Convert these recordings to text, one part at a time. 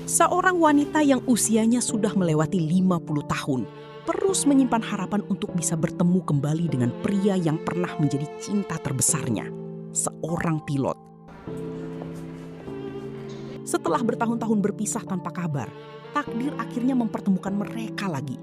Seorang wanita yang usianya sudah melewati 50 tahun terus menyimpan harapan untuk bisa bertemu kembali dengan pria yang pernah menjadi cinta terbesarnya, seorang pilot. Setelah bertahun-tahun berpisah tanpa kabar, takdir akhirnya mempertemukan mereka lagi.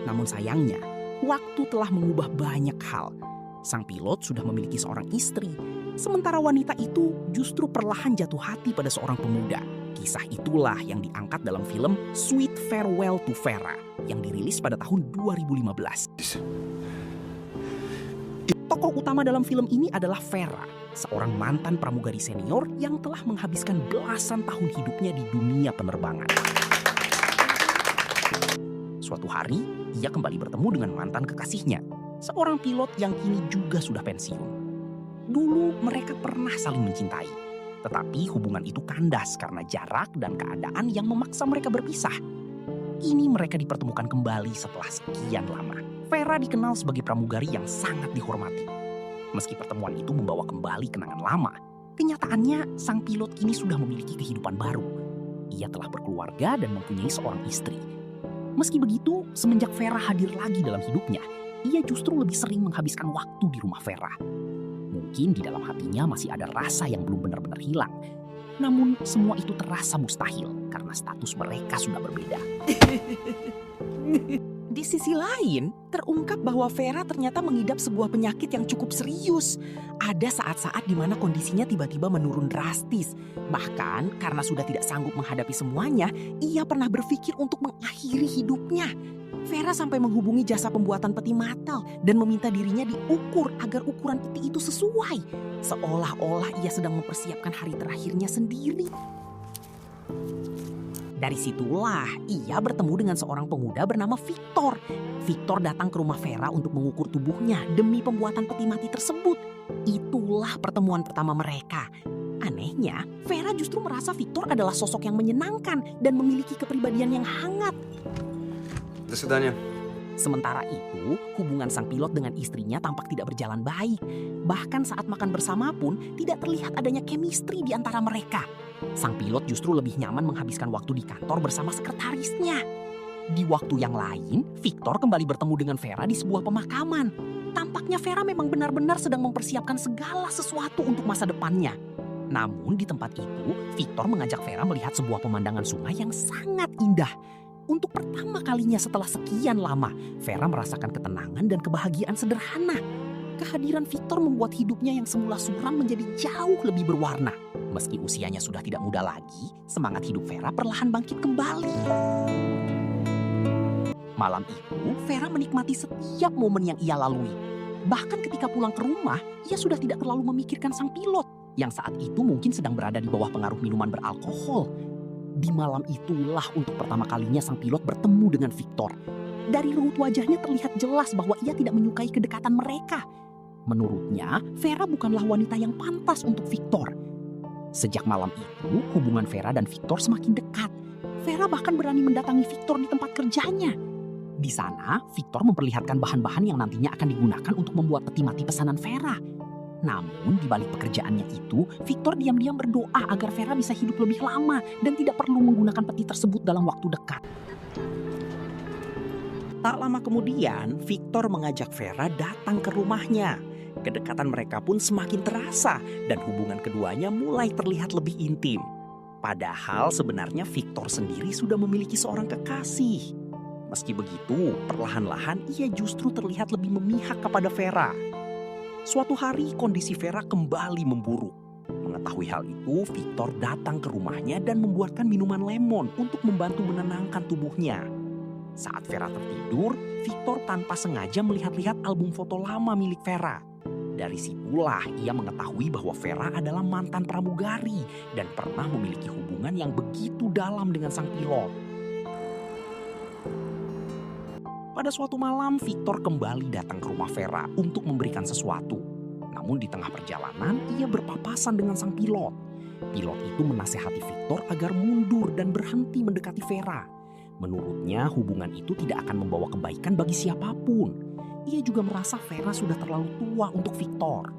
Namun sayangnya, waktu telah mengubah banyak hal. Sang pilot sudah memiliki seorang istri, sementara wanita itu justru perlahan jatuh hati pada seorang pemuda. Kisah itulah yang diangkat dalam film Sweet Farewell to Vera yang dirilis pada tahun 2015. Tokoh utama dalam film ini adalah Vera, seorang mantan pramugari senior yang telah menghabiskan belasan tahun hidupnya di dunia penerbangan. Suatu hari, ia kembali bertemu dengan mantan kekasihnya, seorang pilot yang kini juga sudah pensiun. Dulu mereka pernah saling mencintai. Tetapi hubungan itu kandas karena jarak dan keadaan yang memaksa mereka berpisah. Kini mereka dipertemukan kembali setelah sekian lama. Vera dikenal sebagai pramugari yang sangat dihormati. Meski pertemuan itu membawa kembali kenangan lama, kenyataannya sang pilot kini sudah memiliki kehidupan baru. Ia telah berkeluarga dan mempunyai seorang istri. Meski begitu, semenjak Vera hadir lagi dalam hidupnya, ia justru lebih sering menghabiskan waktu di rumah Vera. Mungkin di dalam hatinya masih ada rasa yang belum benar-benar hilang. Namun semua itu terasa mustahil karena status mereka sudah berbeda. Di sisi lain, terungkap bahwa Vera ternyata mengidap sebuah penyakit yang cukup serius. Ada saat-saat di mana kondisinya tiba-tiba menurun drastis. Bahkan karena sudah tidak sanggup menghadapi semuanya, ia pernah berpikir untuk mengakhiri hidupnya. Vera sampai menghubungi jasa pembuatan peti matal dan meminta dirinya diukur agar ukuran peti itu sesuai. Seolah-olah ia sedang mempersiapkan hari terakhirnya sendiri. Dari situlah ia bertemu dengan seorang pemuda bernama Victor. Victor datang ke rumah Vera untuk mengukur tubuhnya demi pembuatan peti mati tersebut. Itulah pertemuan pertama mereka. Anehnya, Vera justru merasa Victor adalah sosok yang menyenangkan dan memiliki kepribadian yang hangat. До свидания. Sementara itu, hubungan sang pilot dengan istrinya tampak tidak berjalan baik. Bahkan saat makan bersama pun tidak terlihat adanya chemistry di antara mereka. Sang pilot justru lebih nyaman menghabiskan waktu di kantor bersama sekretarisnya. Di waktu yang lain, Victor kembali bertemu dengan Vera di sebuah pemakaman. Tampaknya Vera memang benar-benar sedang mempersiapkan segala sesuatu untuk masa depannya. Namun di tempat itu, Victor mengajak Vera melihat sebuah pemandangan sungai yang sangat indah. Untuk pertama kalinya setelah sekian lama, Vera merasakan ketenangan dan kebahagiaan sederhana. Kehadiran Victor membuat hidupnya yang semula suram menjadi jauh lebih berwarna. Meski usianya sudah tidak muda lagi, semangat hidup Vera perlahan bangkit kembali. Malam itu, Vera menikmati setiap momen yang ia lalui. Bahkan ketika pulang ke rumah, ia sudah tidak terlalu memikirkan sang pilot, yang saat itu mungkin sedang berada di bawah pengaruh minuman beralkohol. Di malam itulah untuk pertama kalinya sang pilot bertemu dengan Victor. Dari raut wajahnya terlihat jelas bahwa ia tidak menyukai kedekatan mereka. Menurutnya, Vera bukanlah wanita yang pantas untuk Victor. Sejak malam itu, hubungan Vera dan Victor semakin dekat. Vera bahkan berani mendatangi Victor di tempat kerjanya. Di sana, Victor memperlihatkan bahan-bahan yang nantinya akan digunakan untuk membuat peti mati pesanan Vera. Namun di balik pekerjaannya itu, Victor diam-diam berdoa agar Vera bisa hidup lebih lama dan tidak perlu menggunakan peti tersebut dalam waktu dekat. Tak lama kemudian, Victor mengajak Vera datang ke rumahnya. Kedekatan mereka pun semakin terasa dan hubungan keduanya mulai terlihat lebih intim. Padahal sebenarnya Victor sendiri sudah memiliki seorang kekasih. Meski begitu, perlahan-lahan ia justru terlihat lebih memihak kepada Vera. Suatu hari kondisi Vera kembali memburuk. Mengetahui hal itu, Victor datang ke rumahnya dan membuatkan minuman lemon untuk membantu menenangkan tubuhnya. Saat Vera tertidur, Victor tanpa sengaja melihat-lihat album foto lama milik Vera. Dari situlah ia mengetahui bahwa Vera adalah mantan pramugari dan pernah memiliki hubungan yang begitu dalam dengan sang pilot. Pada suatu malam, Victor kembali datang ke rumah Vera untuk memberikan sesuatu. Namun di tengah perjalanan, ia berpapasan dengan sang pilot. Pilot itu menasehati Victor agar mundur dan berhenti mendekati Vera. Menurutnya, hubungan itu tidak akan membawa kebaikan bagi siapapun. Ia juga merasa Vera sudah terlalu tua untuk Victor.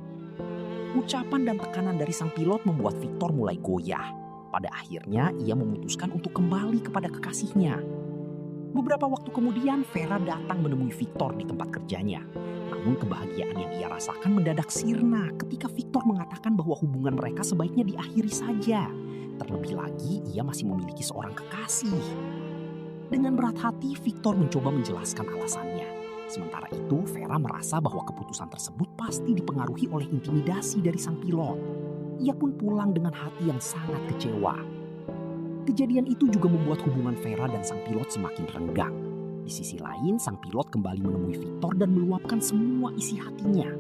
Ucapan dan tekanan dari sang pilot membuat Victor mulai goyah. Pada akhirnya ia memutuskan untuk kembali kepada kekasihnya. Beberapa waktu kemudian Vera datang menemui Victor di tempat kerjanya. Namun kebahagiaan yang ia rasakan mendadak sirna ketika Victor mengatakan bahwa hubungan mereka sebaiknya diakhiri saja. Terlebih lagi ia masih memiliki seorang kekasih. Dengan berat hati Victor mencoba menjelaskan alasannya. Sementara itu Vera merasa bahwa keputusan tersebut pasti dipengaruhi oleh intimidasi dari sang pilot. Ia pun pulang dengan hati yang sangat kecewa. Kejadian itu juga membuat hubungan Vera dan sang pilot semakin renggang. Di sisi lain, sang pilot kembali menemui Victor dan meluapkan semua isi hatinya.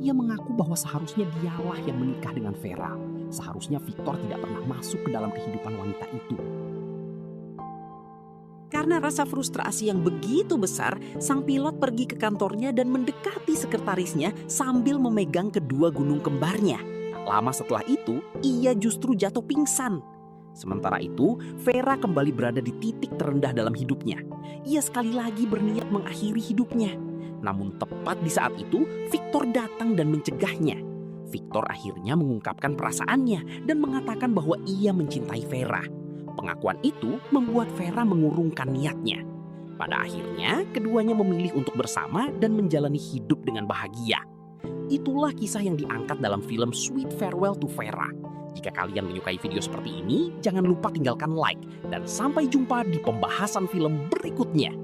Ia mengaku bahwa seharusnya dialah yang menikah dengan Vera. Seharusnya Victor tidak pernah masuk ke dalam kehidupan wanita itu. Karena rasa frustrasi yang begitu besar, sang pilot pergi ke kantornya dan mendekati sekretarisnya sambil memegang kedua gunung kembarnya. Tak lama setelah itu, ia justru jatuh pingsan. Sementara itu, Vera kembali berada di titik terendah dalam hidupnya. Ia sekali lagi berniat mengakhiri hidupnya. Namun tepat di saat itu, Victor datang dan mencegahnya. Victor akhirnya mengungkapkan perasaannya dan mengatakan bahwa ia mencintai Vera. Pengakuan itu membuat Vera mengurungkan niatnya. Pada akhirnya, keduanya memilih untuk bersama dan menjalani hidup dengan bahagia. Itulah kisah yang diangkat dalam film Sweet Farewell to Vera. Jika kalian menyukai video seperti ini, jangan lupa tinggalkan like. Dan sampai jumpa di pembahasan film berikutnya.